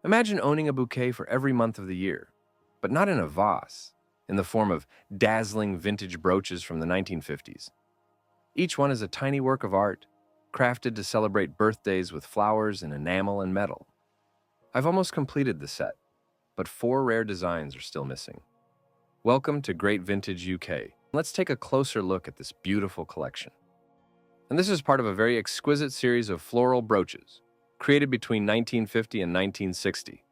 Imagine owning a bouquet for every month of the year, but not in a vase, in the form of dazzling vintage brooches from the 1950s. Each one is a tiny work of art, crafted to celebrate birthdays with flowers and enamel and metal. I've almost completed the set, but 4 rare designs are still missing. Welcome to Great Vintage UK. Let's take a closer look at this beautiful collection. And this is part of a very exquisite series of floral brooches, created between 1950 and 1960.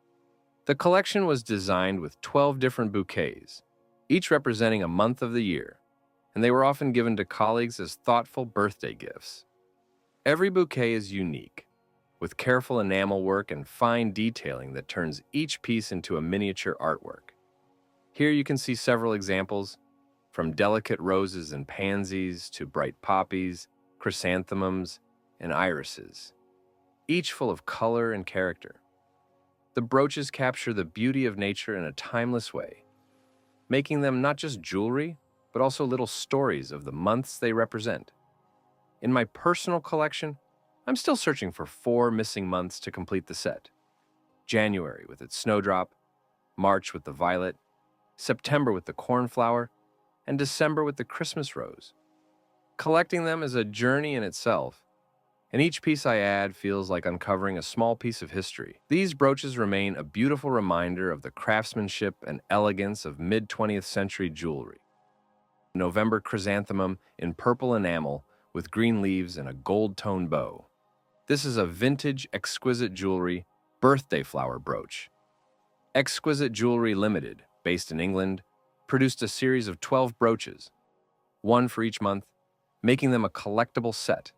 The collection was designed with 12 different bouquets, each representing a month of the year, and they were often given to colleagues as thoughtful birthday gifts. Every bouquet is unique, with careful enamel work and fine detailing that turns each piece into a miniature artwork. Here you can see several examples, from delicate roses and pansies to bright poppies, chrysanthemums, and irises, each full of color and character. The brooches capture the beauty of nature in a timeless way, making them not just jewelry, but also little stories of the months they represent. In my personal collection, I'm still searching for 4 missing months to complete the set. January with its snowdrop, March with the violet, September with the cornflower, and December with the Christmas rose. Collecting them is a journey in itself, and each piece I add feels like uncovering a small piece of history. These brooches remain a beautiful reminder of the craftsmanship and elegance of mid-20th century jewelry. November chrysanthemum in purple enamel with green leaves and a gold-toned bow. This is a vintage exquisite jewelry birthday flower brooch. Exquisite Jewellery Limited, based in England, produced a series of 12 brooches, one for each month, making them a collectible set.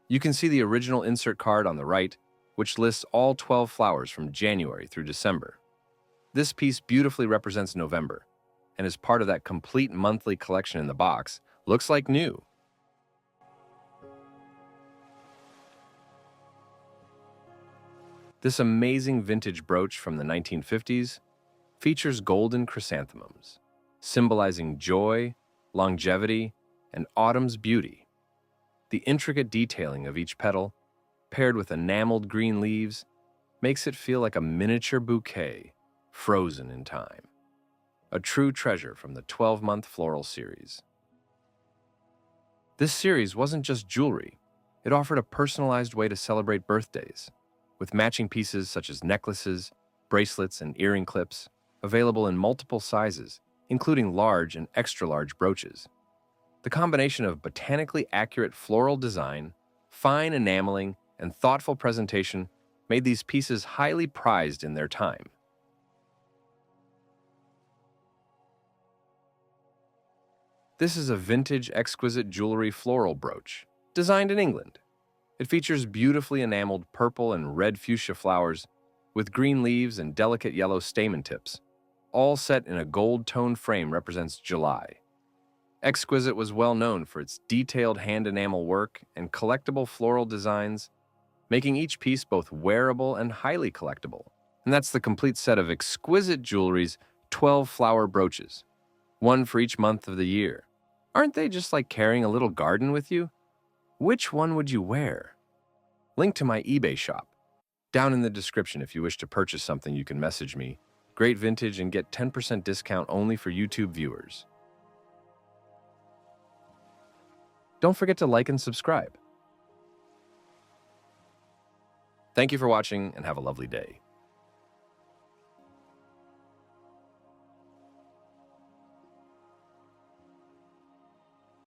You can see the original insert card on the right, which lists all 12 flowers from January through December. This piece beautifully represents November, and is part of that complete monthly collection in the box. Looks like new. This amazing vintage brooch from the 1950s features golden chrysanthemums, symbolizing joy, longevity, and autumn's beauty. The intricate detailing of each petal, paired with enameled green leaves, makes it feel like a miniature bouquet frozen in time. A true treasure from the 12-month floral series. This series wasn't just jewelry, it offered a personalized way to celebrate birthdays, with matching pieces such as necklaces, bracelets, and earring clips, available in multiple sizes, including large and extra-large brooches. The combination of botanically accurate floral design, fine enameling, and thoughtful presentation made these pieces highly prized in their time. This is a vintage exquisite jewelry floral brooch, designed in England. It features beautifully enameled purple and red fuchsia flowers with green leaves and delicate yellow stamen tips, all set in a gold-toned frame represents July. Exquisite was well known for its detailed hand enamel work and collectible floral designs, making each piece both wearable and highly collectible. And that's the complete set of Exquisite Jewelry's 12 flower brooches, one for each month of the year. Aren't they just like carrying a little garden with you? Which one would you wear? Link to my eBay shop. Down in the description if you wish to purchase something, you can message me. Great Vintage and get 10% discount only for YouTube viewers. Don't forget to like and subscribe. Thank you for watching and have a lovely day.